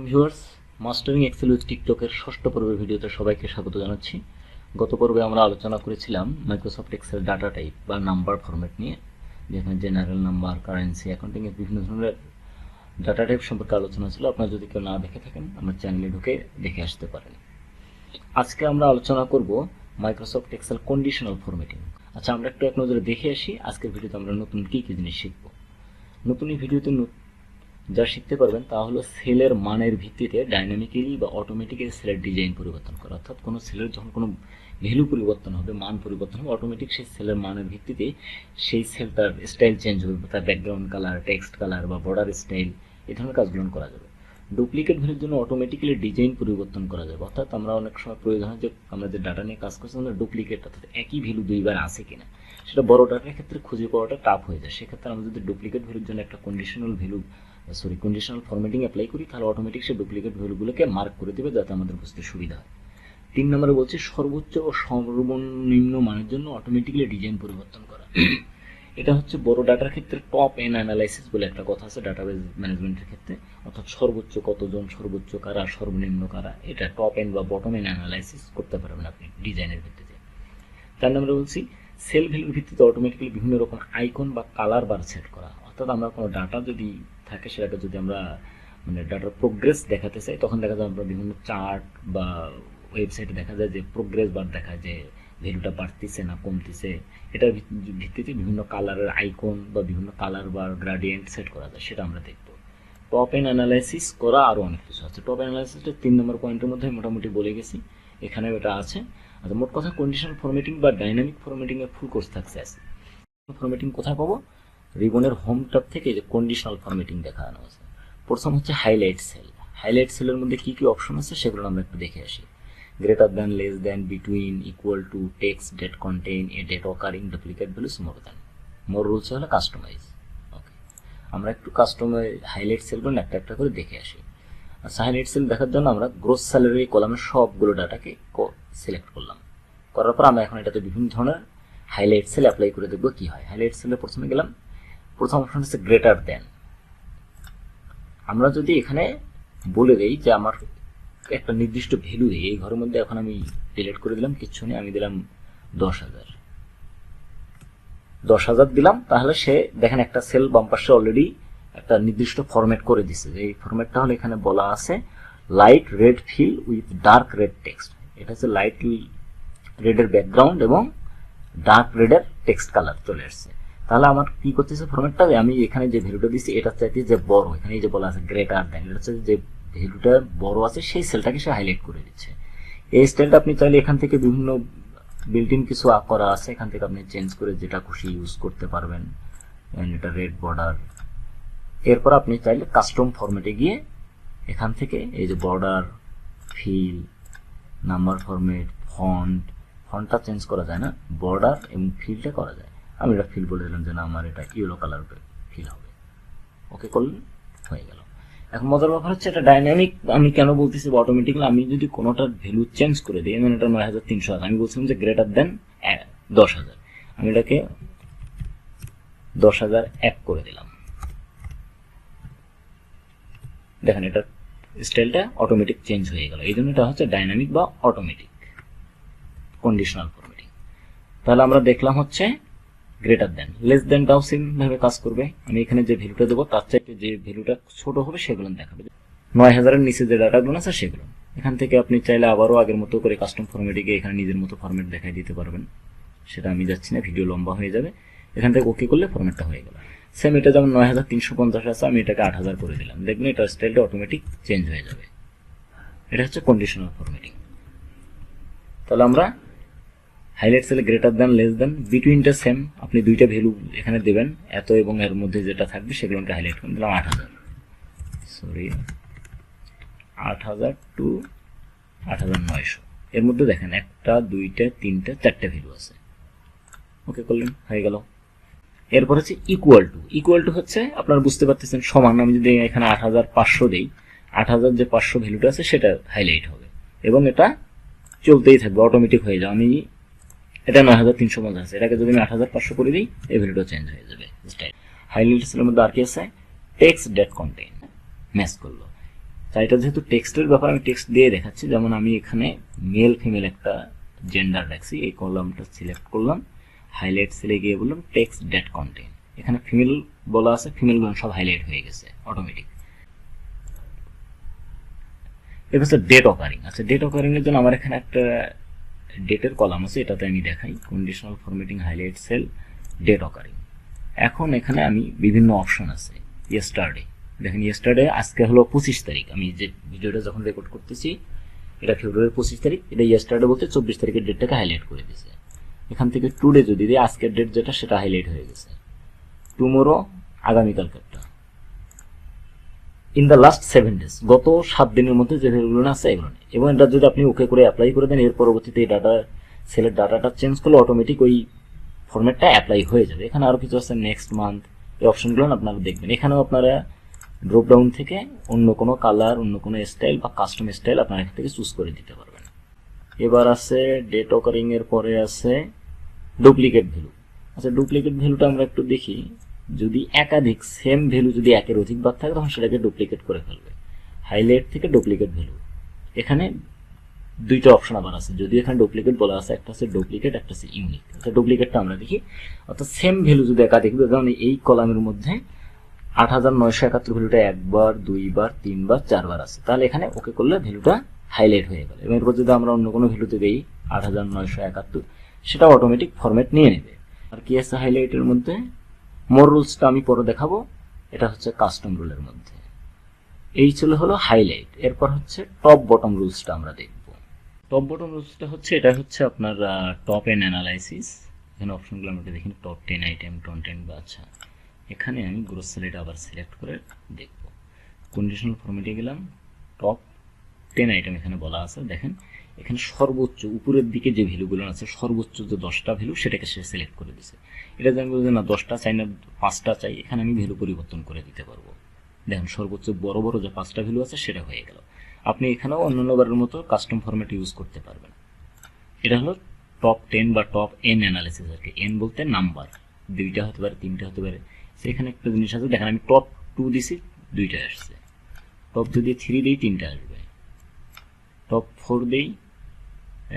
Viewers, mastering Excel with টিকটকের ষষ্ঠ পর্বের ভিডিওতে সবাইকে স্বাগত জানাচ্ছি। গত পর্বে আমরা আলোচনা করেছিলাম মাইক্রোসফট এক্সেল ডাটা টাইপ বা নাম্বার ফরম্যাট নিয়ে, যেখানে জেনারেল নাম্বার, কারেন্সি, অ্যাকাউন্টিং এর বিভিন্ন ধরনের ডাটা টাইপ সম্পর্কে আলোচনা ছিল। আপনারা যদি কেউ না দেখে থাকেন, আমার চ্যানেলে ঢুকে দেখে আসতে পারেন। আজকে আমরা আলোচনা করব মাইক্রোসফট এক্সেল কন্ডিশনাল ফরম্যাটিং। আচ্ছা, আমরা একটু এক নজরে দেখে আসি আজকের ভিডিওতে আমরা নতুন কী কী জিনিস শিখব। নতুন এই ভিডিওতে যা শিখতে পারবেন তা হলো সেলের মানের ভিত্তিতে ডাইনামিক্যালি বা অটোমেটিক্যালি সেলের ডিজাইন পরিবর্তন করা। অর্থাৎ কোনো সেলের যখন কোনো ভ্যালু পরিবর্তন হবে, মান পরিবর্তন হবে, অটোমেটিক সেই সেলের মানের ভিত্তিতে সেই সেলটার স্টাইল চেঞ্জ হবে, তার ব্যাকগ্রাউন্ড কালার, টেক্সট কালার বা বর্ডার স্টাইল, এই ধরনের কাজগুলো করা যাবে। ডুপ্লিকেট ভ্যালুর জন্য অটোমেটিক্যালি ডিজাইন পরিবর্তন করা যাবে। অর্থাৎ আমরা অনেক সময় প্রয়োজন হয় যে আমরা যে ডাটা নিয়ে কাজ করছি আমরা ডুপ্লিকেট, অর্থাৎ একই ভ্যালু দুইবার আছে কিনা সেটা বড় ডাটার ক্ষেত্রে খুঁজে পাওয়াটা টাফ হয়ে যায়। সেক্ষেত্রে আমরা যদি ডুপ্লিকেট ভ্যালুর জন্য একটা কন্ডিশনাল ফরম্যাটিং অ্যাপ্লাই করি, তাহলে অটোমেটিক সে ডুপ্লিকেট ভ্যালুগুলোকে মার্ক করে দেবে যাতে আমাদের বুঝতে সুবিধা হয়। 3 নম্বরে বলছি সর্বোচ্চ ও সর্বনিম্ন মানের জন্য অটোমেটিক্যালি ডিজাইন পরিবর্তন করা। এটা হচ্ছে বড় ডাটার ক্ষেত্রে টপ এন্ড অ্যানালাইসিস বলে একটা কথা আছে ডাটাবেস ম্যানেজমেন্টের ক্ষেত্রে, অর্থাৎ সর্বোচ্চ কতজন, সর্বোচ্চ কারা, সর্বনিম্ন কারা, এটা টপ এন্ড বা বটম এন্ড অ্যানালাইসিস করতে পারবেন আপনি ডিজাইনের ভিত্তিতে। 4 নম্বরে বলছি সেল ভ্যালুর ভিত্তিতে অটোমেটিক্যালি বিভিন্ন রকম আইকন বা কালার বার সেট করা। অর্থাৎ আমরা কোনো ডাটা যদি থাকে সেটাকে যদি আমরা ডাটার প্রোগ্রেস দেখাতে চাই, তখন দেখা যায় আমরা বিভিন্ন চার্ট বা ওয়েবসাইটে দেখা যায় যে প্রোগ্রেস বার দেখায় যে ভ্যালুটা বাড়তেছে না কমতেছে। এটার ভিত্তিতে বিভিন্ন কালারের আইকন বা বিভিন্ন কালার বা গ্রাডিয়েন্ট সেট করা যায়, সেটা আমরা দেখব। টপ এন্ড অ্যানালাইসিস করা আরও অনেক কিছু আছে। টপ অ্যানালাইসিসটা 3 নম্বর পয়েন্টের মধ্যে মোটামুটি বলে গেছি, এখানে এটা আছে। আচ্ছা, মোট কথা কন্ডিশনাল ফরম্যাটিং বা ডাইনামিক ফরম্যাটিং এর ফুল কোর্স থাকছে। ফরম্যাটিং কোথায় পাবো? রিবনের হোম ট্যাব থেকে যে কন্ডিশনাল ফরম্যাটিং দেখানো আছে। প্রথম হচ্ছে হাইলাইট সেল। হাইলাইট সেলের মধ্যে কি কি অপশন আছে সেগুলো আমরা একটু দেখে আসি। Greater than, less than, between, equal to, text, that contain, a date occurring, duplicate values, more than. More rules হলো কাস্টমাইজ। ওকে, আমরা একটু কাস্টমাইজ হাইলাইট সেলগুলো একটা একটা করে দেখে আসি। আচ্ছা, হাইলাইট সেল দেখার জন্য আমরা গ্রোস স্যালারি কলামের সবগুলো ডাটাকে সিলেক্ট করলাম। করার পর আমরা এখন এটাতে বিভিন্ন ধরনের হাইলাইট সেল অ্যাপ্লাই করে দেখবো কি হয়। হাইলাইট সেলে প্রথমে গেলাম, প্রথম অপশন হচ্ছে গ্রেটার দেন। আমরা যদি এখানে বলে দেই যে আমার একটা নির্দিষ্ট ভ্যালু দেই, এই ঘরের মধ্যে এখন আমি ডিলিট করে দিলাম, কিচ্ছু নেই, আমি দিলাম 10,000 দিলাম, তাহলে সে দেখেন একটা সেল বাম পাশে অলরেডি একটা নির্দিষ্ট ফরম্যাট করে দিচ্ছে। এই ফরম্যাটটা হলো এখানে বলা আছে light red fill with dark red text. এটা হচ্ছে লাইট রেডের ব্যাকগ্রাউন্ড এবং ডার্ক রেডের টেক্সট কালার চলে আসছে। তাহলে আমার কি করতেছে ফরম্যাটটা, আমি এখানে যে ভ্যালুটা দিচ্ছি এটা চাইতে যে বড়, এখানে যে বলা আছে গ্রেটার দেন, এটা হচ্ছে যে ভ্যালুটা বড় আছে সেই সেলটাকে সে হাইলাইট করে দিচ্ছে। এই স্টাইলটা আপনি চাইলে এখান থেকে বিভিন্ন বিল্ট ইন কিছু করা আছে, এখান থেকে আপনি চেঞ্জ করে যেটা খুশি ইউজ করতে পারবেন। এটা রেড বর্ডার। এরপর আপনি চাইলে কাস্টম ফরম্যাটে গিয়ে এখান থেকে এই যে বর্ডার, ফিল, নাম্বার ফরম্যাট, ফন্টটা চেঞ্জ করা যায় না, বর্ডার এবং ফিলটা করা যায়। আমি এটা ফিল বলে দিলাম যে না আমার এটা ইয়েলো কালার ফিল হবে। ওকে করলেন, হয়ে গেল। এখন মজার ব্যাপার হচ্ছে এটা ডাইনামিক আমি কেন বলতেছি বা অটোমেটিক্যালি আমি যদি কোনোটার ভ্যালু চেঞ্জ করে দিই, মানে এটা 9,300 আছে, আমি বলছিলাম যে গ্রেটার দেন 10,000, আমি এটাকে 10,001 করে দিলাম। দেখেন এটা স্টাইলটা অটোমেটিক চেঞ্জ হয়ে গেল। এই জন্য এটা হচ্ছে ডাইনামিক বা অটোমেটিক কন্ডিশনাল ফরম্যাটিং। তাহলে আমরা দেখলাম হচ্ছে গ্রেটার দেন। লেস দেনটাও সেম ভাবে কাজ করবে। আমি এখানে যে ভ্যালুটা দেবো তার চাইতে যে ভ্যালুটা ছোট হবে সেগুলো দেখাবে। 9,000-এর নিচে যে ডাটাগুলো আছে সেগুলো এখান থেকে আপনি চাইলে আবারও আগের মতো করে কাস্টম ফরম্যাটে গিয়ে এখানে নিজের মতো ফরম্যাট দেখাই দিতে পারবেন। সেটা আমি যাচ্ছি না, ভিডিও লম্বা হয়ে যাবে। এখান থেকে ওকে করলে ফরম্যাটটা হয়ে গেল। সেম এটা যেমন 9,350 আছে, আমি এটাকে 8,000 করে দিলাম। দেখবেন এটা স্টাইলটা অটোমেটিক চেঞ্জ হয়ে যাবে। এটা হচ্ছে কন্ডিশনাল ফরম্যাটিং। তাহলে আমরা হাইলাইট সেলে গ্রেটার দেন, লেস দেন, বিটুইনটা সেম, আপনি দুইটা ভ্যালু এখানে দেবেন, এত এবং এর মধ্যে যেটা থাকবে সেগুলোকে হাইলাইট করে দিলাম 8,000 টু 8,900। এর মধ্যে দেখেন 1টা 2টা 3টা 4টা ভ্যালু আছে। ওকে করলেন, হয়ে গেল। এরপর হচ্ছে ইকুয়াল টু হচ্ছে আপনারা বুঝতে পারতেছেন সমান। আমি যদি এখানে 8,500 দেই, 8,000 যে 500 ভ্যালুটা আছে সেটা হাইলাইট হবে এবং এটা চলতেই থাকবে, অটোমেটিক হয়ে যাবে। আমি এটা 9,350 আছে, এটাকে যদি আমি 8,500 করে দিই এই ভ্যালুটা চেঞ্জ হয়ে যাবে স্টাইল। হাইলাইট সেলের মধ্যে আর কি আছে, টেক্সট, ডেট কন্টেইন ম্যাচ করলো। এটা যেহেতু টেক্সটের ব্যাপার, আমি টেক্সট দিয়ে দেখাচ্ছি। যেমন আমি এখানে মেল ফিমেল একটা জেন্ডার রাখছি, এই কলামটা সিলেক্ট করলাম, হাইলাইট সেলে গিয়ে বললাম টেক্সট ডেট কন্টেন্ট, এখানে ফিমেল বলা আছে, ফিমেলগুলো সব হাইলাইট হয়ে গেছে অটোমেটিক। এবার হচ্ছে ডেট অকারিং। আচ্ছা, ডেট অকারিং এর জন্য আমার এখানে একটা ডেটের কলাম আছে, এটাতে আমি দেখাই conditional formatting highlight cell date occurring. এখন এখানে আমি বিভিন্ন অপশন আছে। ইয়েস্টারডে, দেখেন ইয়েস্টারডে আজকে হলো 25 তারিখ, আমি যে ভিডিওটা যখন রেকর্ড করতেছি এটা ফেব্রুয়ারি 25 তারিখ, এটা ইয়েস্টারডে বলতে 24 তারিখের ডেটটাকে হাইলাইট করে দিয়েছে। এখান থেকে টুডে যদি দিই, আজকের ডেট যেটা সেটা হাইলাইট হয়ে গেছে। টুমোরো, আগামীকালকেরটা। ইন দ্য লাস্ট 7 days, গত 7 দিনের মধ্যে যে ভ্যালুগুলো আছে এগুলো নেই। এবং এটা যদি আপনি ওকে করে অ্যাপ্লাই করে দেন, এর পরবর্তীতে এই ডাটা সেলের ডাটাটা চেঞ্জ করলে অটোমেটিক ওই ফরম্যাটটা অ্যাপ্লাই হয়ে যাবে। এখানে আরো কিছু আছে, নেক্সট মান্থ, এই অপশনগুলো আপনারা দেখবেন। এখানেও আপনারা ড্রপ ডাউন থেকে অন্য কোনো কালার, অন্য কোনো স্টাইল বা কাস্টম স্টাইল আপনারা এখান থেকে চুজ করে দিতে পারবেন। এবার আছে ডেট অকারিং এর পরে আছে ডুপ্লিকেট ভ্যালু। আচ্ছা, ডুপ্লিকেট ভ্যালুটা আমরা একটু দেখি। যদি একাধিক সেম ভ্যালু যদি একের অধিক বার থাকে তখন সেটাকে ডুপ্লিকেট করে ফেলবে। হাইলাইট থেকে ডুপ্লিকেট ভ্যালু, এখানে দুইটা অপশন আবার আছে, যদি এখানে ডুপ্লিকেট বলা আছে, একটা আছে ডুপ্লিকেট, একটা আছে ইউনিক। আচ্ছা, ডুপ্লিকেটটা আমরা দেখি। অর্থাৎ সেম ভ্যালু যদি একাধিক, যেমন এই কলামের মধ্যে 8971 ভ্যালুটা একবার, দুইবার, তিনবার, চারবার আছে, তাহলে এখানে ওকে করলে ভ্যালুটা হাইলাইট হয়ে গেল। এবং এরপর যদি আমরা অন্য কোনো ভ্যালুতে দিই 8971, সেটা অটোমেটিক ফরম্যাট নিয়ে নেবে। আর কি আছে হাইলাইটের মধ্যে, মোর রুলসটা আমি পরে দেখাবো, এটা হচ্ছে কাস্টম রুলের মধ্যে। এই ছিল হলো হাইলাইট। এরপর হচ্ছে টপ বটম রুলসটা আমরা দেখব। টপ বটম রুলসটা হচ্ছে, এটা হচ্ছে আপনার টপ এন্ড অ্যানালাইসিস। এখানে অপশনগুলো আমরা দেখি, টপ 10 আইটেম, কন্টেন্ট বা। আচ্ছা, এখানে আমি গ্রোস সেলটা আবার সিলেক্ট করে দেখব। কন্ডিশনাল ফরম্যাটে গেলাম, টপ 10 আইটেম এখানে বলা আছে। দেখেন এখানে সর্বোচ্চ উপরের দিকে যে ভ্যালুগুলো আছে, সর্বোচ্চ যে 10টা ভ্যালু সেটাকে সে সিলেক্ট করে দিছে। এটা জানবো যে না 10টা চাই না 5টা চাই, এখানে আমি ভ্যালু পরিবর্তন করে দিতে পারবো। দেখেন সর্বোচ্চ বড় বড় যে 5টা ভ্যালু আছে সেটা হয়ে গেল। আপনি এখানেও অন্যান্য বারের মতো কাস্টম ফরম্যাট ইউজ করতে পারবেন। এটা হলো টপ 10 বা টপ এন অ্যানালিসিস আর কি। এন বলতে নাম্বার, 2টা হতে পারে, 3টা হতে পারে। সেখানে একটা জিনিস আছে, দেখেন আমি টপ 2 দিছি, 2টা আসছে। টপ যদি 3 দিই, 3টা আসবে। টপ 4 দিই,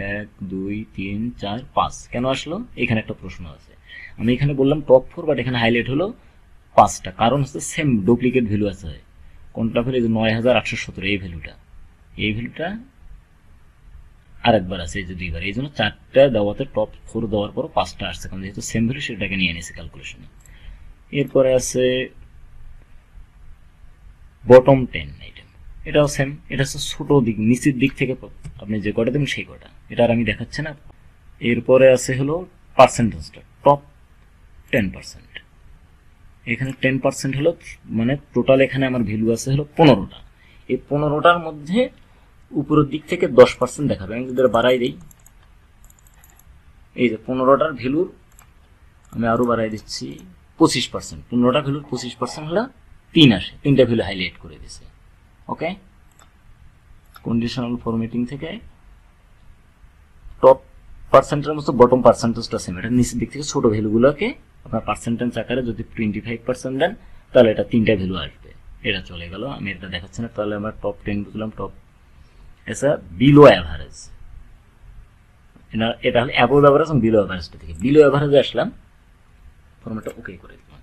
1 2 3 4 5, কেন আসলো এখানে একটা প্রশ্ন আছে। আমি এখানে বললাম টপ 4, বাট এখানে হাইলাইট হলো 5টা, কারণ হচ্ছে সেম ডুপ্লিকেট ভ্যালু আছে। কোনটা ভ্যালু, 9817, এই ভ্যালুটা আরেকবার আছে, এই যে 2বার, এই জন্য 4টা দেওয়াতে টপ 4 দেওয়ার পর 5টা আসছে, কারণ যেহেতু সেম ভ্যালু সেটাকে নিয়ে নিয়েছে ক্যালকুলেশনে। এরপরে আছে বটম 10 আইটেম, এটাও সেম। এটা হচ্ছে ছোট দিক, নিচের দিক থেকে আপনি যে কটা দেবেন সেই কটা, এটা আর আমি দেখাচ্ছি না। এরপরে আছে হলো পার্সেন্টেজটা, টপ 10%। এখানে 10% হলো মানে টোটাল এখানে আমার ভ্যালু আছে হলো 15টা। এই 15টার মধ্যে উপরের দিক থেকে 10% দেখাবে। আমি যদি বাড়াই দিই, এই যে 15টার ভ্যালুর আমি আরো বাড়াই দিচ্ছি 25%। 15টা ভ্যালুর 25% হলো 3 আসে, 3টা ভ্যালু হাইলাইট করে দিছে। ওকে, কন্ডিশনাল ফরম্যাটিং থেকে টপ পার্সেন্টের মতো বটম পার্সেন্টেজটা সেম। এটা নিচের দিক থেকে ছোট ভ্যালুগুলোকে আপনার পার্সেন্টেজ আকারে যদি 25% দেন, তাহলে এটা 3টা ভ্যালু আসবে। এটা চলে গেল, আমি এটা দেখাচ্ছি না। তাহলে আমরা টপ 10 বুঝলাম। টপ এসা বিলো অ্যাভারেজ, এটা হলো অ্যাবোভ অ্যাভারেজ এবং বিলো অ্যাভারেজটা থেকে বিলো অ্যাভারেজে আসলাম, ফরম্যাটটা ওকে করে দিলাম।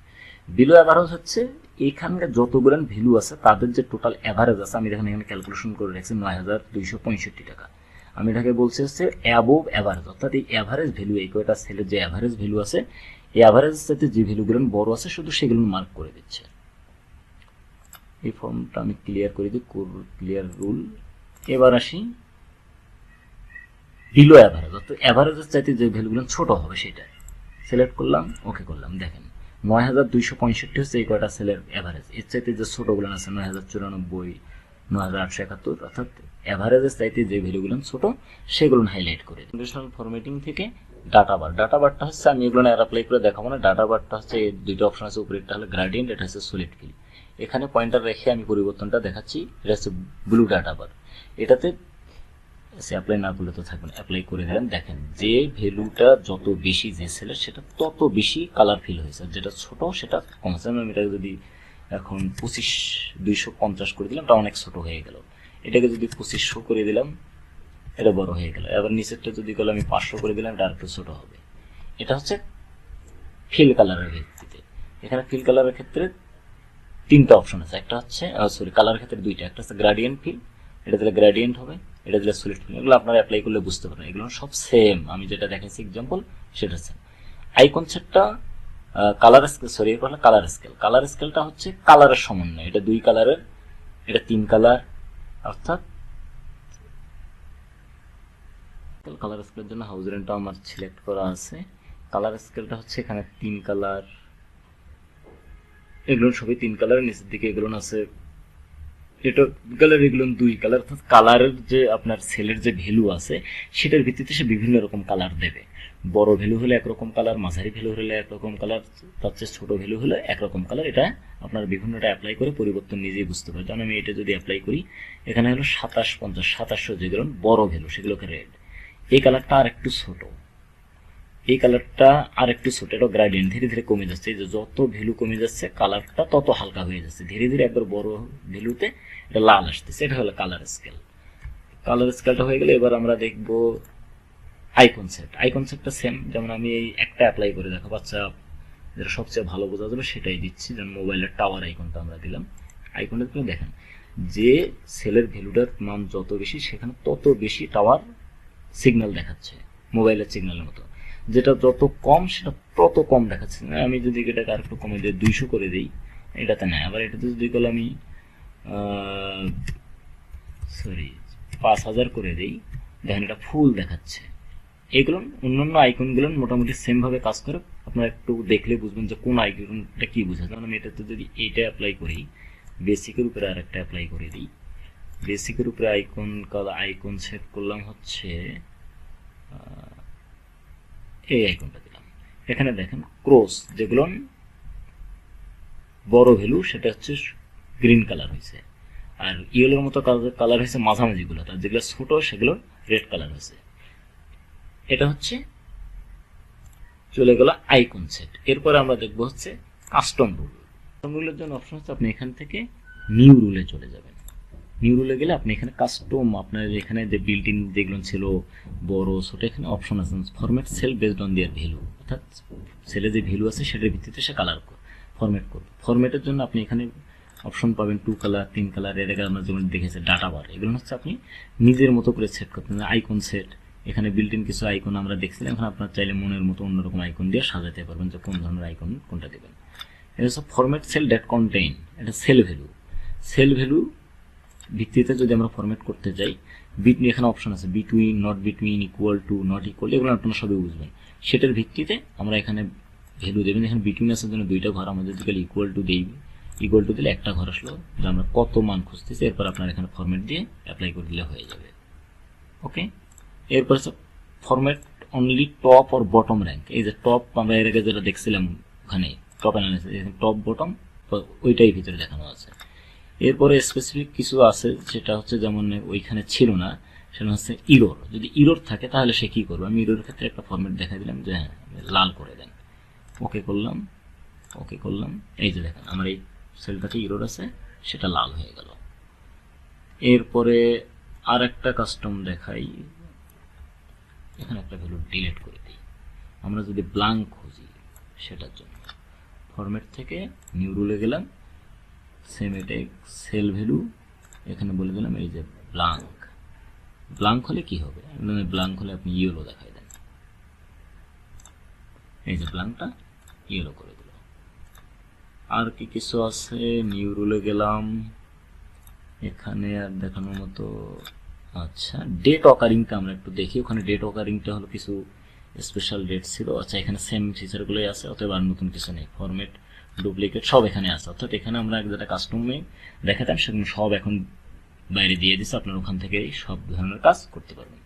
বিলো অ্যাভারেজ হচ্ছে এখানকার যতগুলো ভ্যালু আছে তাদের যে টোটাল অ্যাভারেজ আছে, আমি দেখেন এখানে ক্যালকুলেশন করে রাখছি 9265 টাকা। আমি এটাকে বলছি হচ্ছে অ্যাবোভ অ্যাভারেজ, অর্থাৎ এই অ্যাভারেজ ভ্যালু, এই কয়টা সেলের যে অ্যাভারেজ ভ্যালু আছে, এই অ্যাভারেজের সাথে যে ভ্যালুগুলো বড় আছে শুধু সেগুলো মার্ক করে দিচ্ছে। এই ফর্মটা আমি ক্লিয়ার করে দিই, ক্লিয়ার রুল। এবার আসি বিলো অ্যাভারেজ, অর্থাৎ অ্যাভারেজের চাইতে যে ভ্যালুগুলো ছোট হবে সেটা সিলেক্ট করলাম, ওকে করলাম। দেখেন 9265 হচ্ছে এই কয়টা সেলের অ্যাভারেজ। এর চাইতে যে ছোটগুলো আছে 9094, 9871, অর্থাৎ অ্যাভারেজের চাইতে যে ভ্যালুগুলো ছোট সেগুলো হাইলাইট করে। কন্ডিশনাল ফরম্যাটিং থেকে ডাটা বার, ডাটা বারটা হচ্ছে আমি এগুলো অ্যাপ্লাই করে দেখাবো না। ডাটা বারটা হচ্ছে এই দুইটা অপশন আছে, উপরেরটা হলো গ্রেডিয়েন্ট, এটা হচ্ছে সলিড ফিল। এখানে পয়েন্টার রেখে আমি পরিবর্তনটা দেখাচ্ছি। এটা হচ্ছে ব্লু ডাটা বার, এটাতে অ্যাপ্লাই না করলে তো থাকবে না, অ্যাপ্লাই করে দিলেন। দেখেন যে ভ্যালুটা যত বেশি যে সেলের সেটা তত বেশি কালার ফিল হয়েছে, যেটা ছোট সেটা কম আছে। আমি এটা যদি এখন 25,250 করে দিলাম, এটা অনেক ছোট হয়ে গেল। এটাকে যদি 2500 করে দিলাম, এটা বড় হয়ে গেল। এবার নিচেরটা যদি করলে আমি 500 করে দিলাম, এটা আরেকটু ছোট হবে। এটা হচ্ছে ফিল কালারের ভিত্তিতে। এখানে ফিল কালারের ক্ষেত্রে তিনটা অপশন আছে, একটা হচ্ছে কালারের ক্ষেত্রে দুইটা, একটা হচ্ছে গ্রেডিয়েন্ট ফিল, এটা দিলে গ্রেডিয়েন্ট হবে, এটা দিলে সলিড ফিল। এগুলো আপনারা অ্যাপ্লাই করলে বুঝতে পারবেন, এগুলো সব সেম। আমি যেটা দেখাচ্ছি এক্সাম্পল সেটা সেম। আইকন সেটটা কালার স্কেল, সরি এটা হলো কালার স্কেল। কালার স্কেলটা হচ্ছে কালারের সমন্বয়, এটা 2 কালারের, এটা 3 কালার, অর্থাৎ কালার স্কেলের জন্য হাউস রেন্টটা আমার সিলেক্ট করা আছে। কালার স্কেলটা হচ্ছে এখানে 3 কালার, এগুলো সবই 3 কালার, নিচের দিকে এগুলো আছে এটা কালার, এগুলো 2 কালার। অর্থাৎ কালারের যে আপনার সেলের যে ভ্যালু আছে সেটার ভিত্তিতে সে বিভিন্ন রকম কালার দেবে। বড় ভ্যালু হলে একরকম কালার, মাঝারি ভ্যালু হলে একরকম কালার, তার চেয়ে ছোট ভ্যালু হলে একরকম কালার। এটা আপনার বিভিন্নটা অ্যাপ্লাই করে পরিবর্তন নিজেই বুঝতে পারে। যেমন আমি এটা যদি অ্যাপ্লাই করি, এখানে হলো 2750 যেগুলো বড় ভ্যালু সেগুলোকে রেড, এই কালারটা আর একটু ছোট, এই কালারটা আর একটু ছোট, এটা গ্রেডিয়েন্ট ধীরে ধীরে কমে যাচ্ছে। এই যে যত ভ্যালু কমে যাচ্ছে কালারটা তত হালকা হয়ে যাচ্ছে, ধীরে ধীরে একবার বড় ভ্যালুতে এটা লাল আসতেছে। এটা হলো কালার স্কেল। কালার স্কেলটা হয়ে গেলে এবার আমরা দেখবো আইকন সেট। আইকন সেটটা সেম, যেমন আমি এই একটা অ্যাপ্লাই করে দেখো, বাচ্চা যেটা সবচেয়ে ভালো বোঝা যাবে সেটাই দিচ্ছি। যেমন মোবাইলের টাওয়ার আইকনটা আমরা দিলাম। আইকনে তুমি দেখেন যে সেলের ভ্যালুটার মান যত বেশি সেখানে তত বেশি টাওয়ার সিগন্যাল দেখাচ্ছে, মোবাইলের সিগন্যালের মতো। যেটা যত কম সেটা তত কম দেখাচ্ছে। আমি যদি এটাকে আর একটু কমে দিই, 200 করে দিই, এটাতে নেয়। আবার এটাতে যদি করলে আমি 5000 করে দিই, দেখেন এটা ফুল দেখাচ্ছে। এগুলো অন্যান্য আইকনগুলো মোটামুটি সেম ভাবে কাজ করে, আপনারা একটু দেখলে বুঝবেন যে কোন আইকনটা কি বোঝায়। যেমন আমি এটাতে যদি এইটা অ্যাপ্লাই করি, বেসিকের উপরে আর একটা অ্যাপ্লাই করে দিই, বেসিকের উপরে আইকন সেট করলাম হচ্ছে এই আইকনটা দিলাম। এখানে দেখেন ক্রস যেগুলো বড় ভ্যালু সেটা হচ্ছে গ্রিন কালার হয়েছে, আর ইয়েলোর মতো কালার হয়েছে মাঝামাঝিগুলো, আর যেগুলো ছোট সেগুলো রেড কালার হয়েছে। এটা হচ্ছে চলে গেল আইকন সেট। এরপরে আমরা দেখবো হচ্ছে কাস্টম রুল। কাস্টম রুলের জন্য অপশন হচ্ছে আপনি এখান থেকে নিউ রুলে চলে যাবেন। নিউ রুলে গেলে আপনি এখানে কাস্টম, আপনার এখানে যে বিল্ট ইন যেগুলো ছিল বড় ছোট, এখানে অপশন আছে format sell based on their value, অর্থাৎ সেলে যে ভ্যালু আছে সেটার ভিত্তিতে সে কালার ফরম্যাট করবে। ফরম্যাটের জন্য আপনি এখানে অপশন পাবেন 2 কালার, 3 কালার। এর আগে আমরা যেমন দেখেছি ডাটা বার, এগুলো হচ্ছে আপনি নিজের মতো করে সেট করতে পারেন। আইকন সেট, এখানে বিল্ট ইন কিছু আইকন আমরা দেখছিলাম, এখন আপনার চাইলে মনের মতো অন্যরকম আইকন দিয়ে সাজাতে পারবেন যে কোন ধরনের আইকন কোনটা দেবেন। এটা হচ্ছে ফরম্যাট সেল ড্যাট কন্টেইন, এটা সেল ভ্যালু। সেল ভ্যালু ভিত্তিতে যদি আমরা ফরম্যাট করতে যাই, এখানে অপশন আছে between, not between, equal two, not equal, এগুলো আপনারা সবই বুঝবেন। সেটার ভিত্তিতে আমরা এখানে ভ্যালু দেবেন। এখানে বিটুইন আছে জন্য 2টা ঘর, আমাদের যদি ইকুয়াল টু দিই, ইকুয়াল টু দিলে একটা ঘর আসলো, যে আমরা কত মান খুঁজতেছি। এরপর আপনার এখানে ফরম্যাট দিয়ে অ্যাপ্লাই করে দিলে হয়ে যাবে। ওকে, এরপর হচ্ছে format only top or bottom rank. এই যে টপ আমরা এর আগে যেটা দেখছিলাম ওখানে টপ অ্যানালাইসিস, টপ বটম ওইটাই ভিতরে দেখানো আছে। এরপরে স্পেসিফিক কিছু আছে সেটা হচ্ছে যেমন ওইখানে ছিল না, সেটা হচ্ছে ইরোর। যদি ইরোর থাকে তাহলে সে কি করবে, আমি ইরোর ক্ষেত্রে একটা ফরম্যাট দেখাই দিলাম যে হ্যাঁ লাল করে দেন। ওকে করলাম, ওকে করলাম। এই যে দেখেন আমার এই সেলটাতে ইরোর আছে, সেটা লাল হয়ে গেল। এরপরে আর একটা কাস্টম দেখাই, এখানে একটা ভ্যালু ডিলিট করে দিই। আমরা যদি ব্ল্যাঙ্ক খুঁজি সেটার জন্য ফরম্যাট থেকে নিউ রুলে গেলাম, সেম এটাই সেল ভ্যালু, এখানে বলে দিলাম এই যে ব্ল্যাঙ্ক। ব্ল্যাঙ্ক হলে কি হবে, ব্ল্যাঙ্ক হলে আপনি ইয়েলো দেখাই দেন, এই যে ব্ল্যাঙ্কটা ইয়েলো করে দিল। আর কি কিছু আছে, নিউ রুলে গেলাম, এখানে আর দেখানোর মতো, আচ্ছা ডেট অকারিংটা আমরা একটু দেখি। ওখানে ডেট অকারিংটা হলো কিছু স্পেশাল ডেট ছিল। আচ্ছা এখানে সেম ফিচারগুলোই আছে, অতএব আর নতুন কিছু নেই। ফরম্যাট, ডুপ্লিকেট সব এখানে আছে, অর্থাৎ এখানে আমরা যেটা কাস্টমে দেখাতাম সেগুলো সব এখন বাইরে দিয়ে দিচ্ছে। আপনার ওখান থেকে সব ধরনের কাজ করতে পারবেন।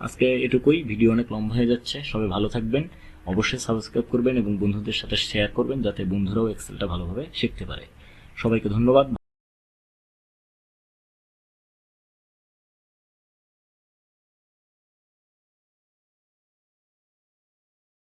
আজকে এটুকুই, ভিডিও অনেক লম্বা হয়ে যাচ্ছে। সবাই ভালো থাকবেন, অবশ্যই সাবস্ক্রাইব করবেন এবং বন্ধুদের সাথে শেয়ার করবেন যাতে বন্ধুরাও এক্সেলটা ভালোভাবে শিখতে পারে। সবাইকে ধন্যবাদ।